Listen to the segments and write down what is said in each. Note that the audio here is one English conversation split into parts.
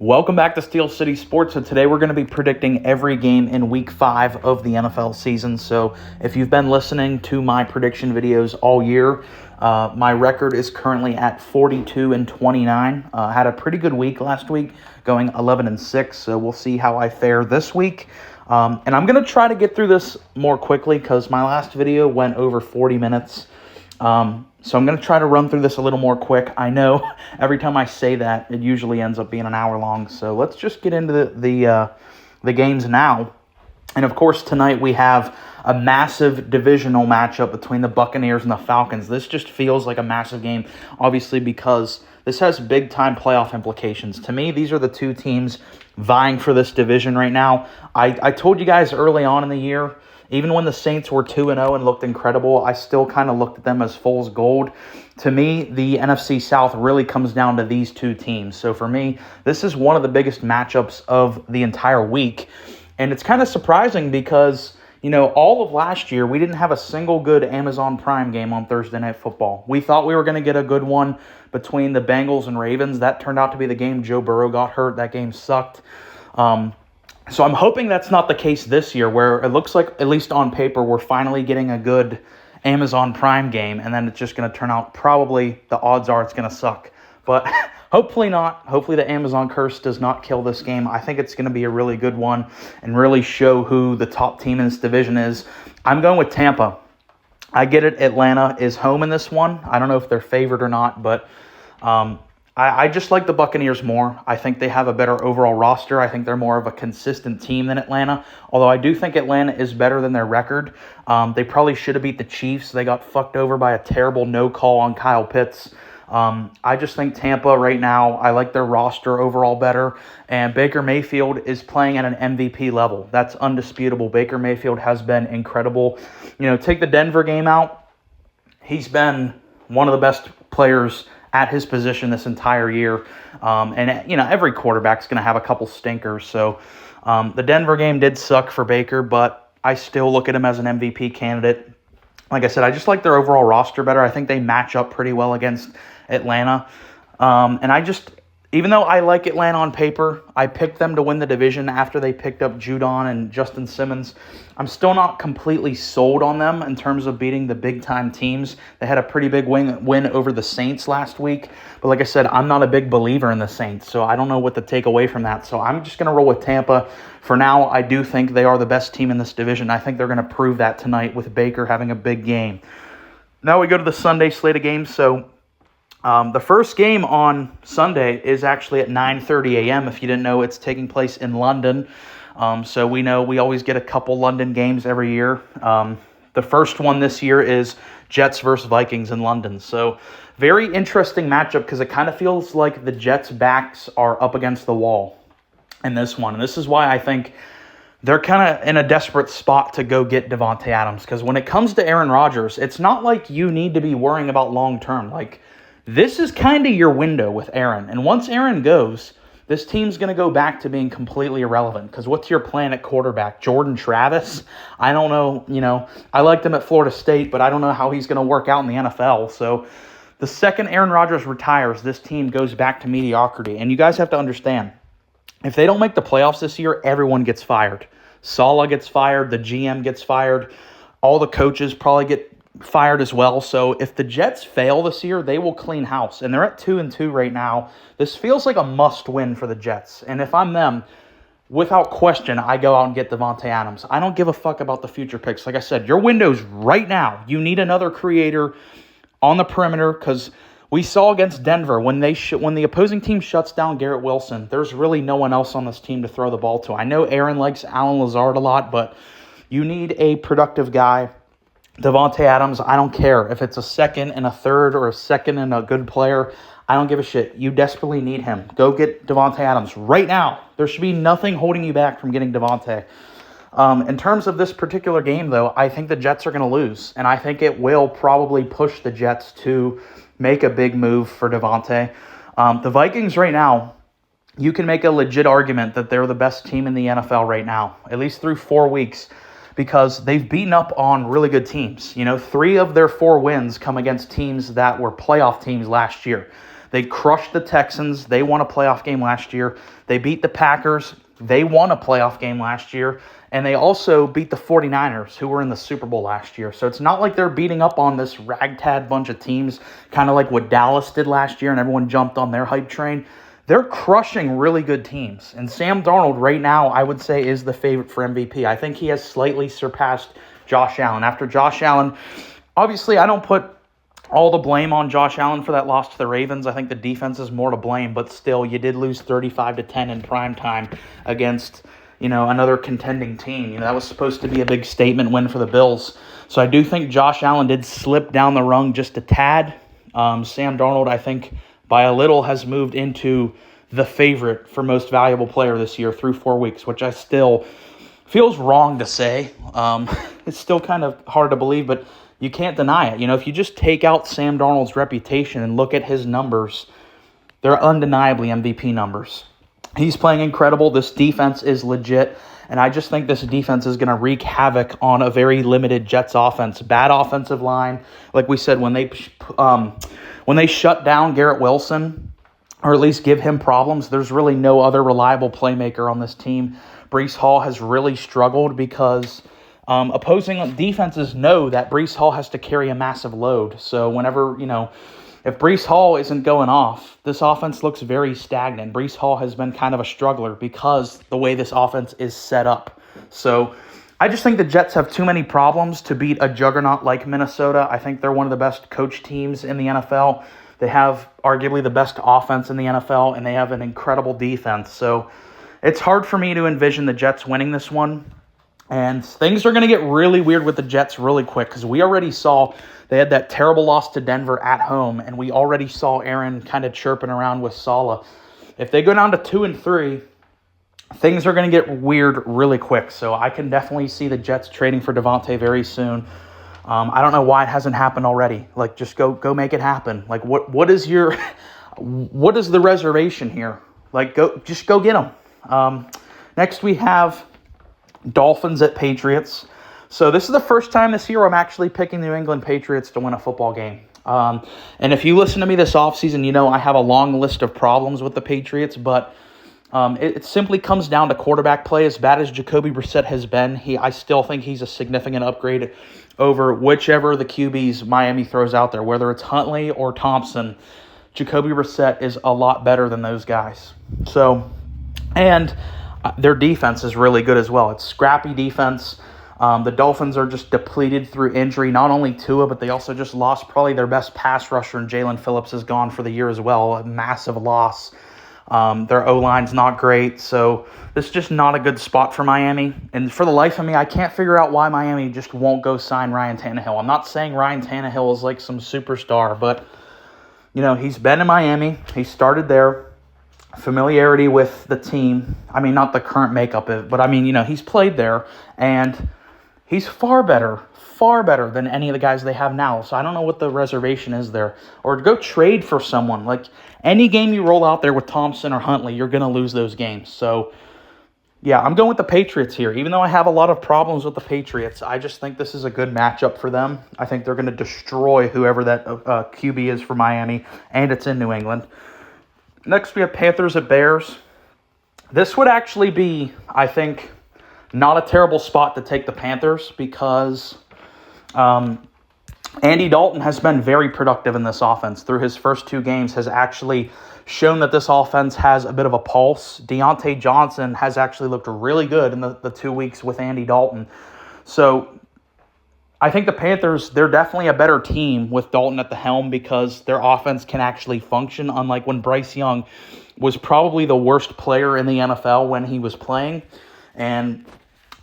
Welcome back to Steel City Sports. So today we're going to be predicting every game in Week 5 of the NFL season. So if you've been listening to my prediction videos all year, my record is currently at 42-29. Had a pretty good week last week, going 11-6. So we'll see how I fare this week. And I'm going to try to get through this more quickly because my last video went over 40 minutes. So I'm going to try to run through this a little more quick. I know every time I say that, it usually ends up being an hour long. So let's just get into the games now. And of course, tonight we have a massive divisional matchup between the Buccaneers and the Falcons. This just feels like a massive game, obviously, because this has big-time playoff implications. To me, these are the two teams vying for this division right now. I told you guys early on in the year, even when the Saints were 2-0 and looked incredible, I still kind of looked at them as fool's gold. To me, the NFC South really comes down to these two teams. So for me, this is one of the biggest matchups of the entire week. And it's kind of surprising because, you know, all of last year, we didn't have a single good Amazon Prime game on Thursday Night Football. We thought we were going to get a good one between the Bengals and Ravens. That turned out to be the game. Joe Burrow got hurt. That game sucked. So I'm hoping that's not the case this year, where it looks like, at least on paper, we're finally getting a good Amazon Prime game, and then it's just going to turn out, probably, the odds are it's going to suck. But hopefully not. Hopefully the Amazon curse does not kill this game. I think it's going to be a really good one and really show who the top team in this division is. I'm going with Tampa. I get it. Atlanta is home in this one. I don't know if they're favored or not, but I just like the Buccaneers more. I think they have a better overall roster. I think they're more of a consistent team than Atlanta, although I do think Atlanta is better than their record. They probably should have beat the Chiefs. They got fucked over by a terrible no call on Kyle Pitts. I just think Tampa right now, I like their roster overall better, and Baker Mayfield is playing at an MVP level. That's undisputable. Baker Mayfield has been incredible. You know, take the Denver game out. He's been one of the best players at his position this entire year. And, you know, every quarterback's going to have a couple stinkers. So the Denver game did suck for Baker, but I still look at him as an MVP candidate. Like I said, I just like their overall roster better. I think they match up pretty well against Atlanta. And even though I like Atlanta on paper, I picked them to win the division after they picked up Judon and Justin Simmons. I'm still not completely sold on them in terms of beating the big-time teams. They had a pretty big win over the Saints last week. But like I said, I'm not a big believer in the Saints, so I don't know what to take away from that. So I'm just going to roll with Tampa. For now, I do think they are the best team in this division. I think they're going to prove that tonight with Baker having a big game. Now we go to the Sunday slate of games. So the first game on Sunday is actually at 9:30 a.m. If you didn't know, it's taking place in London. So we know we always get a couple London games every year. The first one this year is Jets versus Vikings in London. So very interesting matchup because it kind of feels like the Jets' backs are up against the wall in this one. And this is why I think they're kind of in a desperate spot to go get Davante Adams. Because when it comes to Aaron Rodgers, it's not like you need to be worrying about long-term. Like, this is kind of your window with Aaron. And once Aaron goes, this team's going to go back to being completely irrelevant. Because what's your plan at quarterback? Jordan Travis? I don't know. You know, I liked him at Florida State, but I don't know how he's going to work out in the NFL. So the second Aaron Rodgers retires, this team goes back to mediocrity. And you guys have to understand, if they don't make the playoffs this year, everyone gets fired. Saleh gets fired. The GM gets fired. All the coaches probably get fired as well. So if the Jets fail this year, they will clean house. And they're at 2-2 right now. This feels like a must-win for the Jets. And if I'm them, without question, I go out and get Davante Adams. I don't give a fuck about the future picks. Like I said, your window's right now. You need another creator on the perimeter because we saw against Denver when the opposing team shuts down Garrett Wilson, there's really no one else on this team to throw the ball to. I know Aaron likes Allen Lazard a lot, but you need a productive guy. Davante Adams, I don't care if it's a second and a third or a second and a good player. I don't give a shit. You desperately need him. Go get Davante Adams right now. There should be nothing holding you back from getting Davante. In terms of this particular game, though, I think the Jets are going to lose, and I think it will probably push the Jets to make a big move for Davante. The Vikings right now, you can make a legit argument that they're the best team in the NFL right now, at least through 4 weeks. Because they've beaten up on really good teams. You know, 3 of their 4 wins come against teams that were playoff teams last year. They crushed the Texans. They won a playoff game last year. They beat the Packers. They won a playoff game last year. And they also beat the 49ers, who were in the Super Bowl last year. So it's not like they're beating up on this ragtag bunch of teams, kind of like what Dallas did last year, and everyone jumped on their hype train. They're crushing really good teams. And Sam Darnold right now, I would say, is the favorite for MVP. I think he has slightly surpassed Josh Allen. After Josh Allen, obviously I don't put all the blame on Josh Allen for that loss to the Ravens. I think the defense is more to blame, but still, you did lose 35-10 in prime time against, another contending team. That was supposed to be a big statement win for the Bills. So I do think Josh Allen did slip down the rung just a tad. Sam Darnold, I think, by a little has moved into the favorite for most valuable player this year through 4 weeks, which I still feels wrong to say. It's still kind of hard to believe, but you can't deny it. If you just take out Sam Darnold's reputation and look at his numbers, they're undeniably MVP numbers. He's playing incredible. This defense is legit, and I just think this defense is going to wreak havoc on a very limited Jets offense. Bad offensive line, like we said, when they shut down Garrett Wilson, or at least give him problems, there's really no other reliable playmaker on this team. Breece Hall has really struggled because opposing defenses know that Breece Hall has to carry a massive load. So whenever, if Breece Hall isn't going off, this offense looks very stagnant. Breece Hall has been kind of a struggler because the way this offense is set up. So I just think the Jets have too many problems to beat a juggernaut like Minnesota. I think they're one of the best coach teams in the NFL. They have arguably the best offense in the NFL, and they have an incredible defense. So it's hard for me to envision the Jets winning this one. And things are going to get really weird with the Jets really quick because we already saw they had that terrible loss to Denver at home, and we already saw Aaron kind of chirping around with Saleh. If they go down to 2-3, things are going to get weird really quick. So I can definitely see the Jets trading for Devontae very soon. I don't know why it hasn't happened already. Like, just go make it happen. Like, what is the reservation here? Like, go get them. Next we have Dolphins at Patriots. So this is the first time this year I'm actually picking the New England Patriots to win a football game. And if you listen to me this offseason, I have a long list of problems with the Patriots, but it simply comes down to quarterback play. As bad as Jacoby Brissett has been, I still think he's a significant upgrade over whichever the QBs Miami throws out there, whether it's Huntley or Thompson. Jacoby Brissett is a lot better than those guys. So, and their defense is really good as well. It's scrappy defense. The Dolphins are just depleted through injury, not only Tua, but they also just lost probably their best pass rusher, and Jalen Phillips is gone for the year as well, a massive loss. Their O-line's not great, so this is just not a good spot for Miami. And for the life of me, I can't figure out why Miami just won't go sign Ryan Tannehill. I'm not saying Ryan Tannehill is like some superstar, but, he's been in Miami. He started there. Familiarity with the team. I mean, not the current makeup of it, but he's played there, and he's far better than any of the guys they have now. So I don't know what the reservation is there. Or go trade for someone. Like, any game you roll out there with Thompson or Huntley, you're going to lose those games. So, yeah, I'm going with the Patriots here. Even though I have a lot of problems with the Patriots, I just think this is a good matchup for them. I think they're going to destroy whoever that QB is for Miami, and it's in New England. Next, we have Panthers at Bears. This would actually be, I think, not a terrible spot to take the Panthers because Andy Dalton has been very productive in this offense. Through his first 2 games has actually shown that this offense has a bit of a pulse. Deontay Johnson has actually looked really good in the 2 weeks with Andy Dalton. So I think the Panthers, they're definitely a better team with Dalton at the helm because their offense can actually function, unlike when Bryce Young was probably the worst player in the NFL when he was playing. And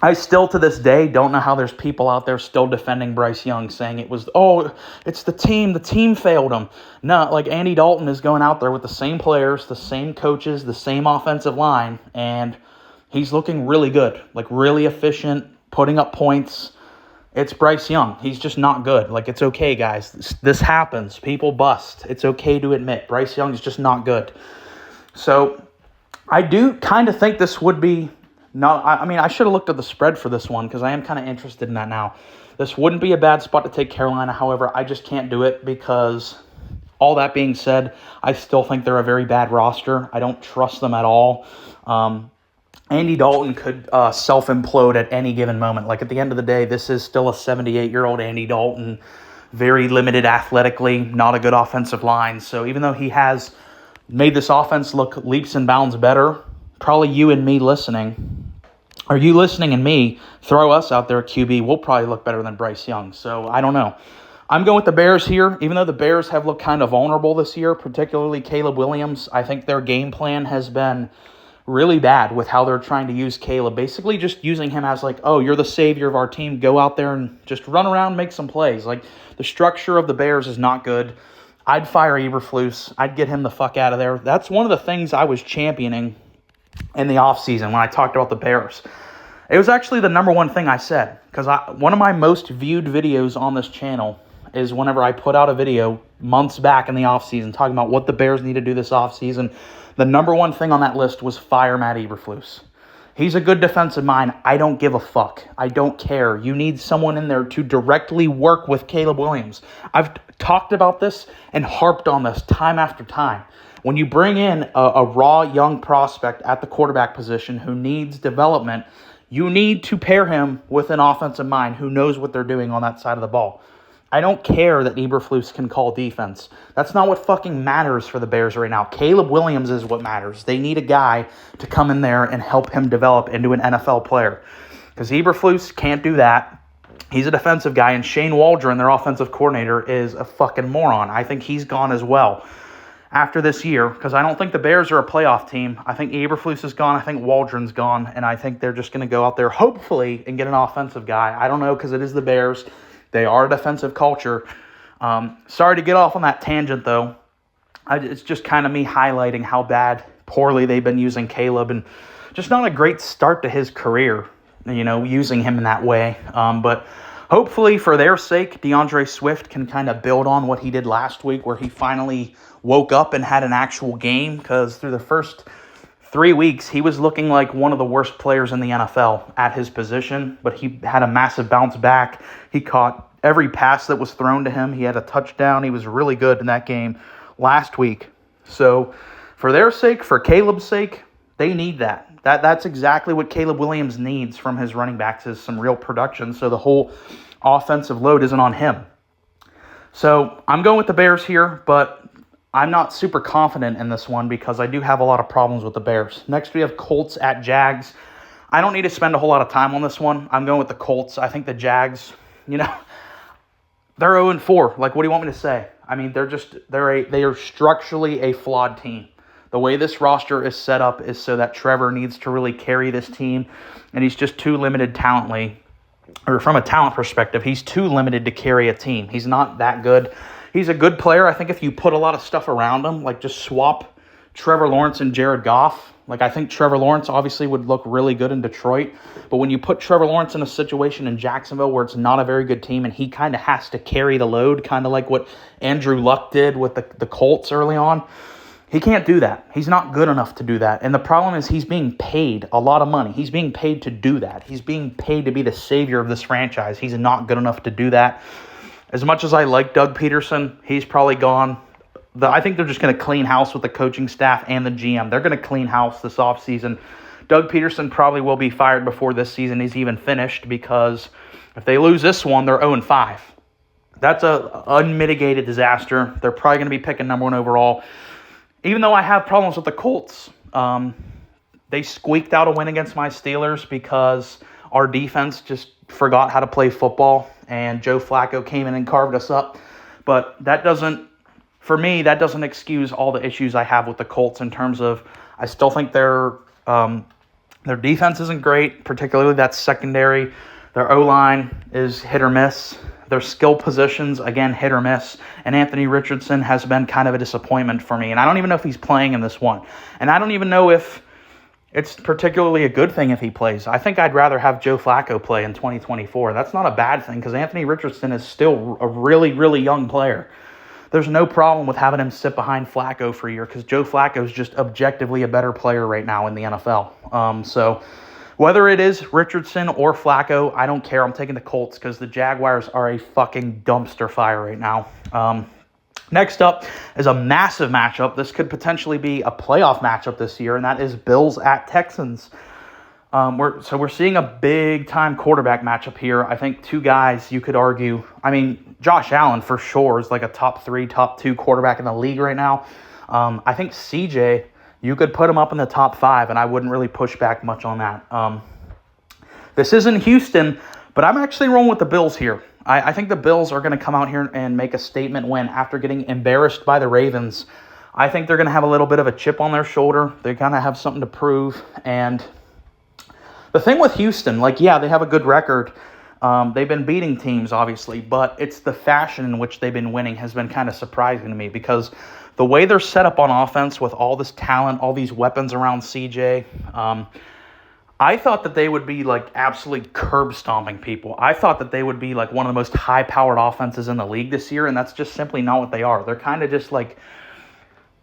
I still, to this day, don't know how there's people out there still defending Bryce Young, saying it's the team failed him. No, like, Andy Dalton is going out there with the same players, the same coaches, the same offensive line, and he's looking really good, like really efficient, putting up points. It's Bryce Young. He's just not good. Like, it's okay, guys. This happens. People bust. It's okay to admit. Bryce Young is just not good. So I do kind of think this would be I should have looked at the spread for this one because I am kind of interested in that now. This wouldn't be a bad spot to take Carolina. However, I just can't do it because All that being said, I still think they're a very bad roster. I don't trust them at all. Andy Dalton could self-implode at any given moment. Like, at the end of the day, this is still a 78-year-old Andy Dalton, very limited athletically, not a good offensive line. So even though he has made this offense look leaps and bounds better, probably you and me listening, or you listening and me, throw us out there at QB, we'll probably look better than Bryce Young. So I don't know. I'm going with the Bears here, even though the Bears have looked kind of vulnerable this year, particularly Caleb Williams. I think their game plan has been really bad with how they're trying to use Caleb. Basically just using him as like, oh, you're the savior of our team. Go out there and just run around, make some plays. Like, the structure of the Bears is not good. I'd fire Eberflus. I'd get him the fuck out of there. That's one of the things I was championing in the offseason when I talked about the Bears. It was actually the number one thing I said, because one of my most viewed videos on this channel is whenever I put out a video months back in the offseason talking about what the Bears need to do this offseason. The number one thing on that list was fire Matt Eberflus. He's a good defensive mind. I don't give a fuck. I don't care. You need someone in there to directly work with Caleb Williams. I've talked about this and harped on this time after time. When you bring in a raw young prospect at the quarterback position who needs development, you need to pair him with an offensive mind who knows what they're doing on that side of the ball. I don't care that Eberflus can call defense. That's not what fucking matters for the Bears right now. Caleb Williams is what matters. They need a guy to come in there and help him develop into an NFL player. Because Eberflus can't do that. He's a defensive guy, and Shane Waldron, their offensive coordinator, is a fucking moron. I think he's gone as well after this year, because I don't think the Bears are a playoff team. I think Eberflus is gone. I think Waldron's gone, and I think they're just going to go out there, hopefully, and get an offensive guy. I don't know, because it is the Bears. They are a defensive culture. Sorry to get off on that tangent, though. It's just kind of me highlighting how poorly they've been using Caleb, and just not a great start to his career, using him in that way. But hopefully, for their sake, DeAndre Swift can kind of build on what he did last week, where he finally woke up and had an actual game, because through the first 3 weeks, he was looking like one of the worst players in the NFL at his position, but he had a massive bounce back. He caught every pass that was thrown to him. He had a touchdown. He was really good in that game last week. So for their sake, for Caleb's sake, they need that. That's exactly what Caleb Williams needs from his running backs, is some real production, so the whole offensive load isn't on him. So I'm going with the Bears here, but I'm not super confident in this one because I do have a lot of problems with the Bears. Next, we have Colts at Jags. I don't need to spend a whole lot of time on this one. I'm going with the Colts. I think the Jags, they're 0-4. Like, what do you want me to say? I mean, they are structurally a flawed team. The way this roster is set up is so that Trevor needs to really carry this team, and he's just too limited talently, or from a talent perspective, he's too limited to carry a team. He's not that good. He's a good player. I think if you put a lot of stuff around him, like just swap Trevor Lawrence and Jared Goff, like I think Trevor Lawrence obviously would look really good in Detroit, but when you put Trevor Lawrence in a situation in Jacksonville where it's not a very good team and he kind of has to carry the load, kind of like what Andrew Luck did with the Colts early on, he can't do that. He's not good enough to do that. And the problem is he's being paid a lot of money. He's being paid to do that. He's being paid to be the savior of this franchise. He's not good enough to do that. As much as I like Doug Peterson, he's probably gone. I think they're just going to clean house with the coaching staff and the GM. They're going to clean house this offseason. Doug Peterson probably will be fired before this season is even finished, because if they lose this one, they're 0-5. That's a unmitigated disaster. They're probably going to be picking number 1 overall. Even though I have problems with the Colts, they squeaked out a win against my Steelers because our defense just forgot how to play football, and Joe Flacco came in and carved us up. But that doesn't excuse all the issues I have with the Colts in terms of I still think their defense isn't great, particularly that secondary. Their O-line is hit or miss. Their skill positions, again, hit or miss. And Anthony Richardson has been kind of a disappointment for me. And I don't even know if he's playing in this one. And I don't even know if it's particularly a good thing if he plays. I think I'd rather have Joe Flacco play in 2024. That's not a bad thing because Anthony Richardson is still a really, really young player. There's no problem with having him sit behind Flacco for a year because Joe Flacco is just objectively a better player right now in the NFL. So whether it is Richardson or Flacco, I don't care. I'm taking the Colts because the Jaguars are a fucking dumpster fire right now. Next up is a massive matchup. This could potentially be a playoff matchup this year, and that is Bills at Texans. We're seeing a big-time quarterback matchup here. I think two guys you could argue. I mean, Josh Allen for sure is like a top 3, top 2 quarterback in the league right now. I think CJ, you could put him up in the top 5, and I wouldn't really push back much on that. This isn't Houston, but I'm actually rolling with the Bills here. I think the Bills are going to come out here and make a statement win after getting embarrassed by the Ravens. I think they're going to have a little bit of a chip on their shoulder. They're going to have something to prove. And the thing with Houston, they have a good record. They've been beating teams, obviously, but it's the fashion in which they've been winning has been kind of surprising to me because the way they're set up on offense with all this talent, all these weapons around CJ, I thought that they would be absolutely curb stomping people. I thought that they would be one of the most high-powered offenses in the league this year, and that's just simply not what they are. They're kind of just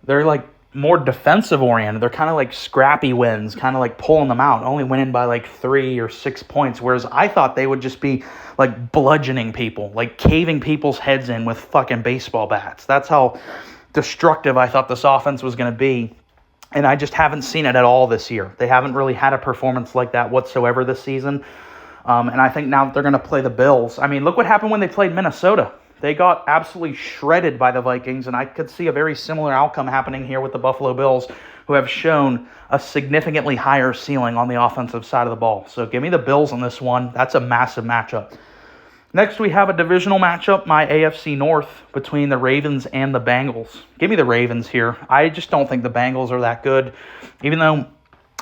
they're more defensive-oriented. They're kind of scrappy wins, kind of pulling them out, only winning by 3 or 6 points, whereas I thought they would just be bludgeoning people, caving people's heads in with fucking baseball bats. That's how destructive I thought this offense was going to be. And I just haven't seen it at all this year. They haven't really had a performance like that whatsoever this season. And I think now that they're going to play the Bills. I mean, look what happened when they played Minnesota. They got absolutely shredded by the Vikings, and I could see a very similar outcome happening here with the Buffalo Bills, who have shown a significantly higher ceiling on the offensive side of the ball. So give me the Bills on this one. That's a massive matchup. Next, we have a divisional matchup, my AFC North, between the Ravens and the Bengals. Give me the Ravens here. I just don't think the Bengals are that good, even though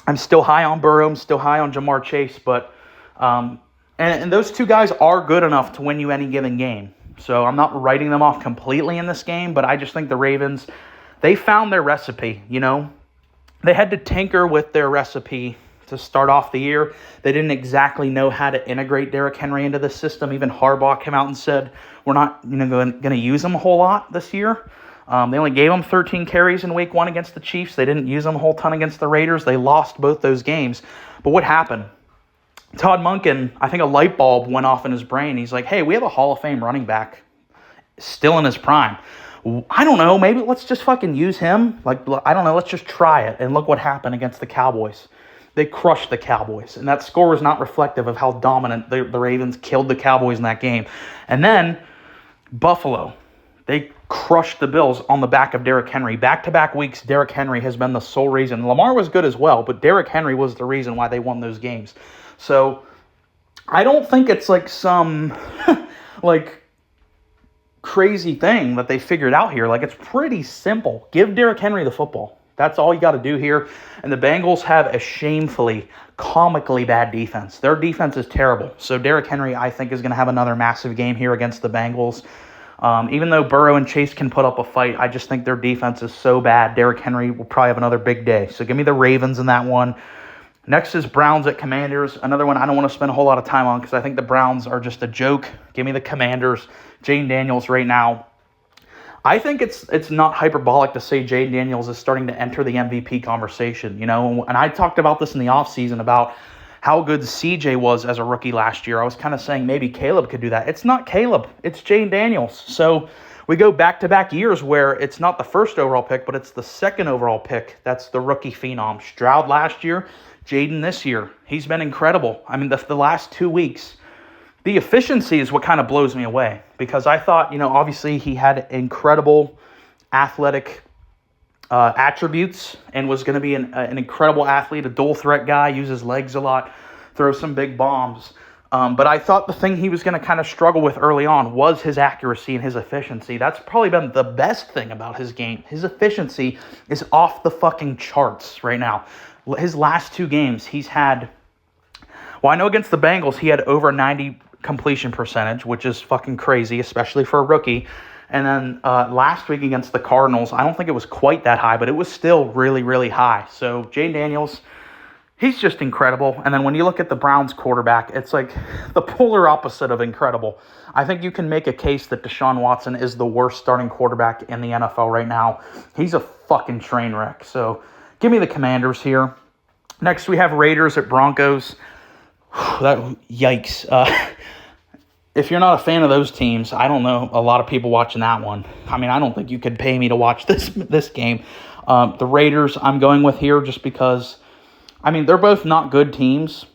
I'm still high on Burrow, I'm still high on Jamar Chase, but and those two guys are good enough to win you any given game. So I'm not writing them off completely in this game, but I just think the Ravens, they found their recipe, They had to tinker with their recipe to start off the year. They didn't exactly know how to integrate Derrick Henry into the system. Even Harbaugh came out and said, we're not going to use him a whole lot this year. They only gave him 13 carries in week 1 against the Chiefs. They didn't use him a whole ton against the Raiders. They lost both those games. But what happened? Todd Monken, I think a light bulb went off in his brain. He's like, hey, we have a Hall of Fame running back still in his prime. I don't know, maybe let's just fucking use him. I don't know, let's just try it. And look what happened against the Cowboys. They crushed the Cowboys, and that score was not reflective of how dominant the Ravens killed the Cowboys in that game. And then Buffalo, they crushed the Bills on the back of Derrick Henry. Back-to-back weeks, Derrick Henry has been the sole reason. Lamar was good as well, but Derrick Henry was the reason why they won those games. So I don't think it's some crazy thing that they figured out here. It's pretty simple. Give Derrick Henry the football. That's all you got to do here. And the Bengals have a shamefully, comically bad defense. Their defense is terrible. So Derrick Henry, I think, is going to have another massive game here against the Bengals. Even though Burrow and Chase can put up a fight, I just think their defense is so bad. Derrick Henry will probably have another big day. So give me the Ravens in that one. Next is Browns at Commanders. Another one I don't want to spend a whole lot of time on because I think the Browns are just a joke. Give me the Commanders. Jane Daniels right now. I think it's not hyperbolic to say Jane Daniels is starting to enter the MVP conversation, And I talked about this in the offseason about how good CJ was as a rookie last year. I was kind of saying maybe Caleb could do that. It's not Caleb. It's Jane Daniels. So we go back-to-back years where it's not the first overall pick, but it's the second overall pick. That's the rookie phenom. Stroud last year, Jaden this year. He's been incredible. I mean, the last 2 weeks, the efficiency is what kind of blows me away because I thought, obviously he had incredible athletic attributes and was going to be an incredible athlete, a dual threat guy, use his legs a lot, throw some big bombs. But I thought the thing he was going to kind of struggle with early on was his accuracy and his efficiency. That's probably been the best thing about his game. His efficiency is off the fucking charts right now. His last 2 games, he's had, I know against the Bengals, he had over 90 completion percentage, which is fucking crazy, especially for a rookie. And then last week against the Cardinals, I don't think it was quite that high, but it was still really, really high. So Jane Daniels, he's just incredible. And then when you look at the Browns quarterback, it's the polar opposite of incredible. I think you can make a case that Deshaun Watson is the worst starting quarterback in the NFL right now. He's a fucking train wreck. So give me the Commanders here. Next, we have Raiders at Broncos. Yikes. if you're not a fan of those teams, I don't know a lot of people watching that one. I mean, I don't think you could pay me to watch this game. The Raiders I'm going with here just because, I mean, they're both not good teams,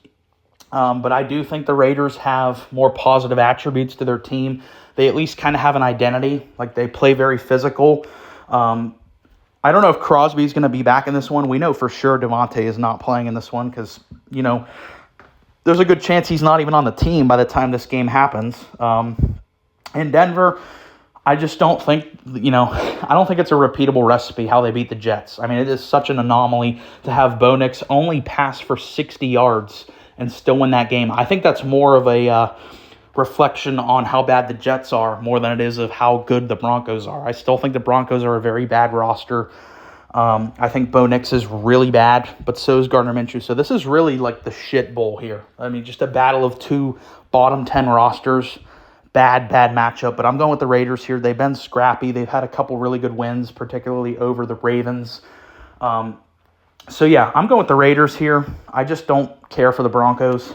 but I do think the Raiders have more positive attributes to their team. They at least kind of have an identity. Like, they play very physical. I don't know if Crosby's going to be back in this one. We know for sure Devontae is not playing in this one because, you know, there's a good chance he's not even on the team by the time this game happens. In Denver, I just don't think, I don't think it's a repeatable recipe how they beat the Jets. I mean, it is such an anomaly to have Bo Nix only pass for 60 yards and still win that game. I think that's more of a reflection on how bad the Jets are more than it is of how good the Broncos are. I still think the Broncos are a very bad roster. I think Bo Nix is really bad, but so is Gardner Minshew. So this is really like the shit bowl here. I mean, just a battle of two bottom 10 rosters. Bad matchup, but I'm going with the Raiders here. They've been scrappy. They've had a couple really good wins, particularly over the Ravens. So yeah, I'm going with the Raiders here. I just don't care for the Broncos.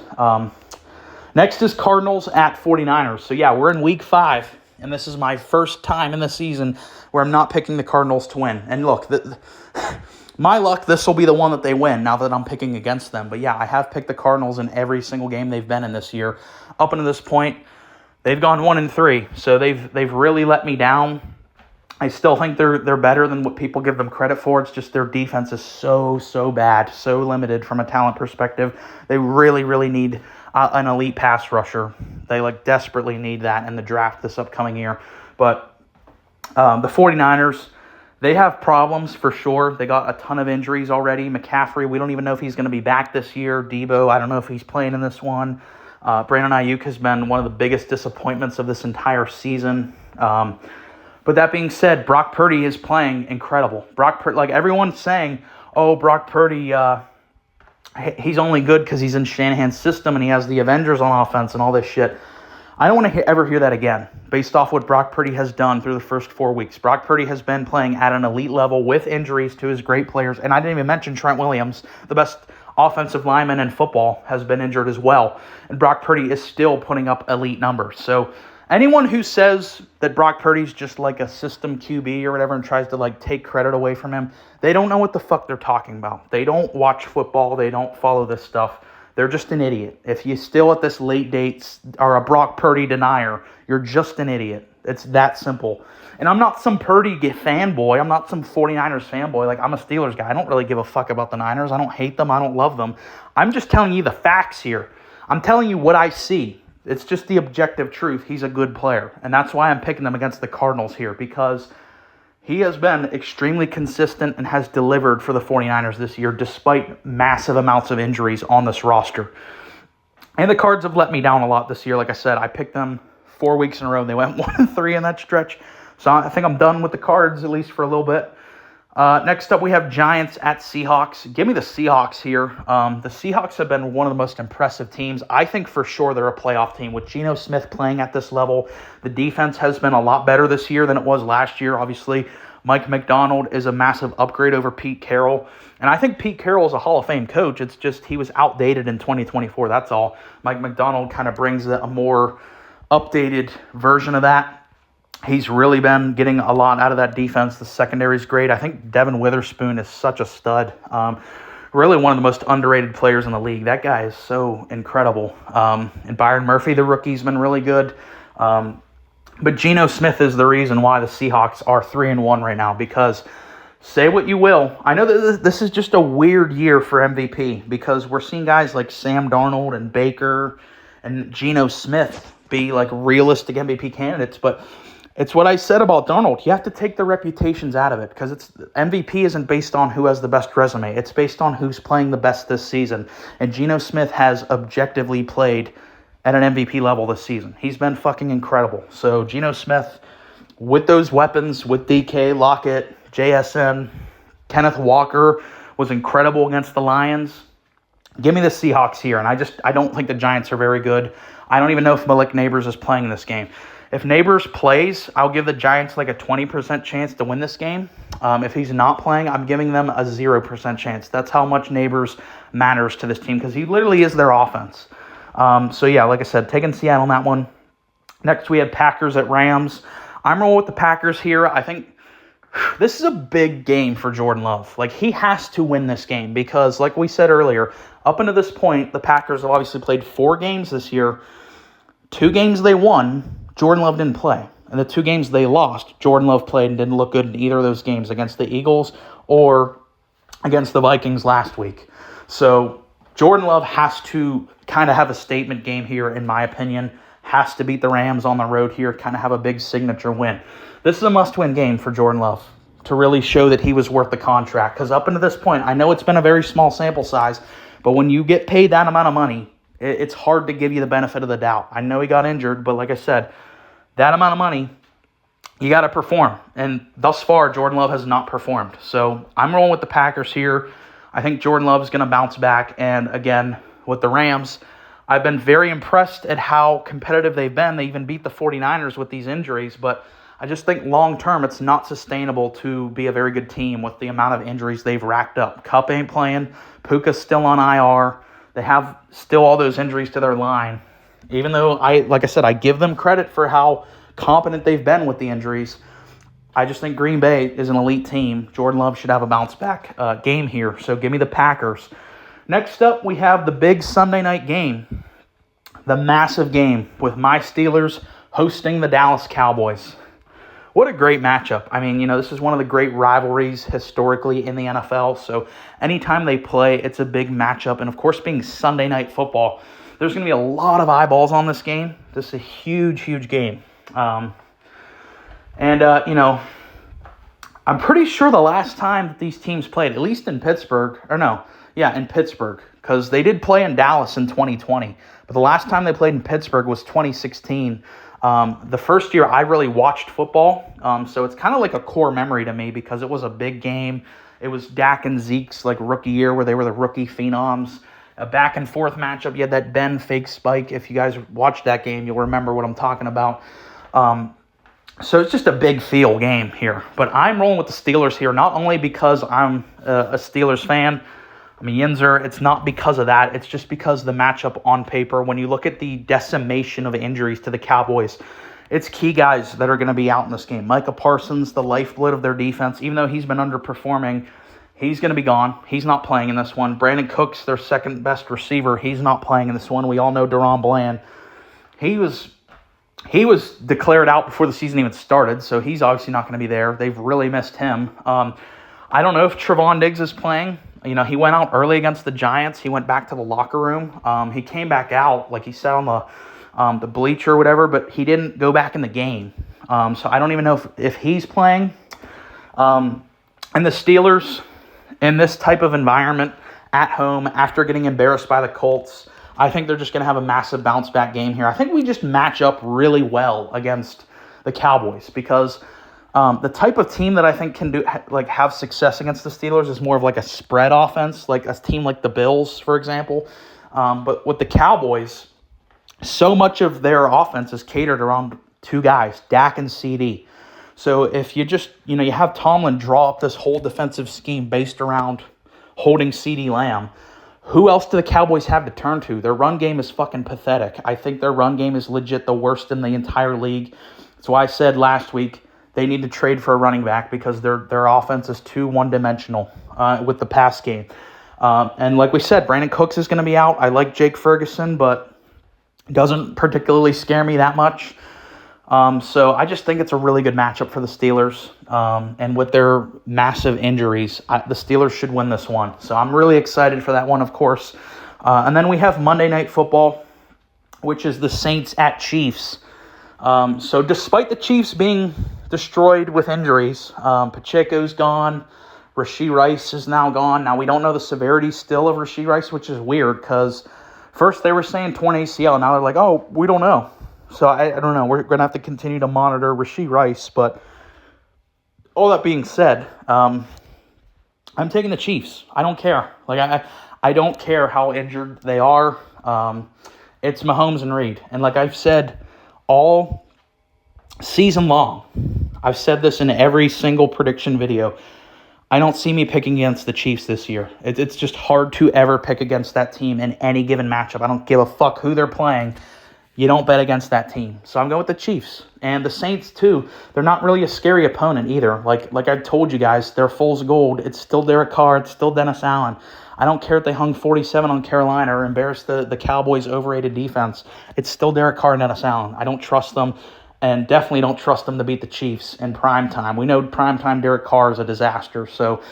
Next is Cardinals at 49ers. So yeah, we're in week 5, and this is my first time in the season where I'm not picking the Cardinals to win. And look, my luck, this will be the one that they win now that I'm picking against them. But yeah, I have picked the Cardinals in every single game they've been in this year. Up until this point, they've gone 1-3, so they've really let me down. I still think they're better than what people give them credit for. It's just their defense is so bad, so limited from a talent perspective. They really need an elite pass rusher. They desperately need that in the draft this upcoming year. But the 49ers, they have problems for sure. They got a ton of injuries already. McCaffrey, we don't even know if he's going to be back this year. Debo, I don't know if he's playing in this one. Brandon Ayuk has been one of the biggest disappointments of this entire season. But that being said, Brock Purdy is playing incredible. Brock Purdy, everyone's saying, oh, Brock Purdy, he's only good because he's in Shanahan's system and he has the Avengers on offense and all this shit. I don't want to ever hear that again, based off what Brock Purdy has done through the first 4 weeks. Brock Purdy has been playing at an elite level with injuries to his great players. And I didn't even mention Trent Williams, the best offensive lineman in football, has been injured as well. And Brock Purdy is still putting up elite numbers. So anyone who says that Brock Purdy's just like a system QB or whatever and tries to take credit away from him, they don't know what the fuck they're talking about. They don't watch football. They don't follow this stuff. They're just an idiot. If you still at this late date are a Brock Purdy denier, you're just an idiot. It's that simple. And I'm not some Purdy fanboy. I'm not some 49ers fanboy. I'm a Steelers guy. I don't really give a fuck about the Niners. I don't hate them. I don't love them. I'm just telling you the facts here. I'm telling you what I see. It's just the objective truth. He's a good player. And that's why I'm picking them against the Cardinals here, because he has been extremely consistent and has delivered for the 49ers this year despite massive amounts of injuries on this roster. And the Cards have let me down a lot this year. Like I said, I picked them 4 weeks in a row, and they went 1-3 in that stretch. So I think I'm done with the Cards, at least for a little bit. Next up, we have Giants at Seahawks. Give me the Seahawks here. The Seahawks have been one of the most impressive teams. I think for sure they're a playoff team. With Geno Smith playing at this level, the defense has been a lot better this year than it was last year. Obviously, Mike McDonald is a massive upgrade over Pete Carroll. And I think Pete Carroll is a Hall of Fame coach. It's just he was outdated in 2024. That's all. Mike McDonald kind of brings a more updated version of that. He's really been getting a lot out of that defense. The secondary is great. I think Devin Witherspoon is such a stud. Really one of the most underrated players in the league. That guy is so incredible. And Byron Murphy, the rookie's been really good. But Geno Smith is the reason why the Seahawks are 3-1 right now, because say what you will, I know that this is just a weird year for MVP because we're seeing guys like Sam Darnold and Baker and Geno Smith be realistic MVP candidates, but it's what I said about Darnold. You have to take the reputations out of it because MVP isn't based on who has the best resume. It's based on who's playing the best this season. And Geno Smith has objectively played at an MVP level this season. He's been fucking incredible. So Geno Smith, with those weapons, with DK, Lockett, JSN, Kenneth Walker was incredible against the Lions. Give me the Seahawks here. And I don't think the Giants are very good. I don't even know if Malik Neighbors is playing in this game. If Neighbors plays, I'll give the Giants a 20% chance to win this game. If he's not playing, I'm giving them a 0% chance. That's how much Neighbors matters to this team because he literally is their offense. So yeah, like I said, taking Seattle on that one. Next, we have Packers at Rams. I'm rolling with the Packers here. I think this is a big game for Jordan Love. Like, he has to win this game because, like we said earlier, up until this point, the Packers have obviously played 4 games this year. 2 games they won, Jordan Love didn't play. And the 2 games they lost, Jordan Love played and didn't look good in either of those games against the Eagles or against the Vikings last week. So Jordan Love has to kind of have a statement game here, in my opinion. Has to beat the Rams on the road here, kind of have a big signature win. This is a must-win game for Jordan Love to really show that he was worth the contract. Because up until this point, I know it's been a very small sample size, but when you get paid that amount of money, it's hard to give you the benefit of the doubt. I know he got injured, but like I said, that amount of money, you got to perform. And thus far, Jordan Love has not performed. So I'm rolling with the Packers here. I think Jordan Love is going to bounce back. And again, with the Rams, I've been very impressed at how competitive they've been. They even beat the 49ers with these injuries, but I just think long-term it's not sustainable to be a very good team with the amount of injuries they've racked up. Kupp ain't playing. Puka's still on IR. They have still all those injuries to their line. Even though, like I said, I give them credit for how competent they've been with the injuries, I just think Green Bay is an elite team. Jordan Love should have a bounce-back game here, so give me the Packers. Next up, we have the big Sunday night game, the massive game with my Steelers hosting the Dallas Cowboys. What a great matchup. I mean, this is one of the great rivalries historically in the NFL, so anytime they play, it's a big matchup. And, of course, being Sunday night football, there's going to be a lot of eyeballs on this game. This is a huge, huge game. I'm pretty sure the last time that these teams played, at least in Pittsburgh, in Pittsburgh, because they did play in Dallas in 2020. But the last time they played in Pittsburgh was 2016. The first year I really watched football, so it's kind of like a core memory to me because it was a big game. It was Dak and Zeke's rookie year where they were the rookie phenoms. A back-and-forth matchup. You had that Ben fake spike. If you guys watched that game, you'll remember what I'm talking about. So it's just a big feel game here. But I'm rolling with the Steelers here, not only because I'm a Steelers fan. I'm a Yinzer. It's not because of that. It's just because the matchup on paper, when you look at the decimation of injuries to the Cowboys, it's key guys that are going to be out in this game. Micah Parsons, the lifeblood of their defense, even though he's been underperforming, he's going to be gone. He's not playing in this one. Brandon Cooks, their second best receiver, he's not playing in this one. We all know Deron Bland. He was declared out before the season even started, so he's obviously not going to be there. They've really missed him. I don't know if Trevon Diggs is playing. He went out early against the Giants. He went back to the locker room. He came back out, like he said on the bleacher or whatever, but he didn't go back in the game. So I don't even know if he's playing. And the Steelers, in this type of environment, at home, after getting embarrassed by the Colts, I think they're just going to have a massive bounce-back game here. I think we just match up really well against the Cowboys because the type of team that I think can have success against the Steelers is more of a spread offense, like a team like the Bills, for example. But with the Cowboys, so much of their offense is catered around 2 guys, Dak and CD. So if you just, you have Tomlin draw up this whole defensive scheme based around holding CD Lamb, who else do the Cowboys have to turn to? Their run game is fucking pathetic. I think their run game is legit the worst in the entire league. That's why I said last week they need to trade for a running back because their offense is too one-dimensional with the pass game. And like we said, Brandon Cooks is going to be out. I like Jake Ferguson, but doesn't particularly scare me that much. So I just think it's a really good matchup for the Steelers. And with their massive injuries, the Steelers should win this one. So I'm really excited for that one, of course. And then we have Monday Night Football, which is the Saints at Chiefs. So despite the Chiefs being destroyed with injuries, Pacheco's gone. Rashee Rice is now gone. Now, we don't know the severity still of Rashee Rice, which is weird because first they were saying torn ACL. Now they're like, oh, we don't know. So I don't know. We're going to have to continue to monitor Rashee Rice. But all that being said, I'm taking the Chiefs. I don't care. I don't care how injured they are. It's Mahomes and Reed. And like I've said all season long, I've said this in every single prediction video, I don't see me picking against the Chiefs this year. It's just hard to ever pick against that team in any given matchup. I don't give a fuck who they're playing. you don't bet against that team. So I'm going with the Chiefs. And the Saints, too, they're not really a scary opponent either. Like I told you guys, they're fool's gold. It's still Derek Carr. It's still Dennis Allen. I don't care if they hung 47 on Carolina or embarrassed the Cowboys' overrated defense. It's still Derek Carr and Dennis Allen. I don't trust them, and definitely don't trust them to beat the Chiefs in primetime. We know primetime Derek Carr is a disaster. So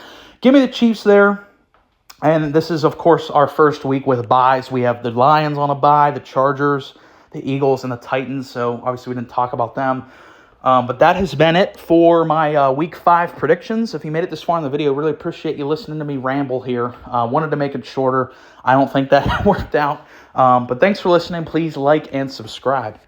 give me the Chiefs there. And this is, of course, our first week with byes. We have the Lions on a bye, the Chargers, the Eagles, and the Titans. So obviously we didn't talk about them. But that has been it for my Week 5 predictions. If you made it this far in the video, really appreciate you listening to me ramble here. Wanted to make it shorter. I don't think that worked out. But thanks for listening. Please like and subscribe.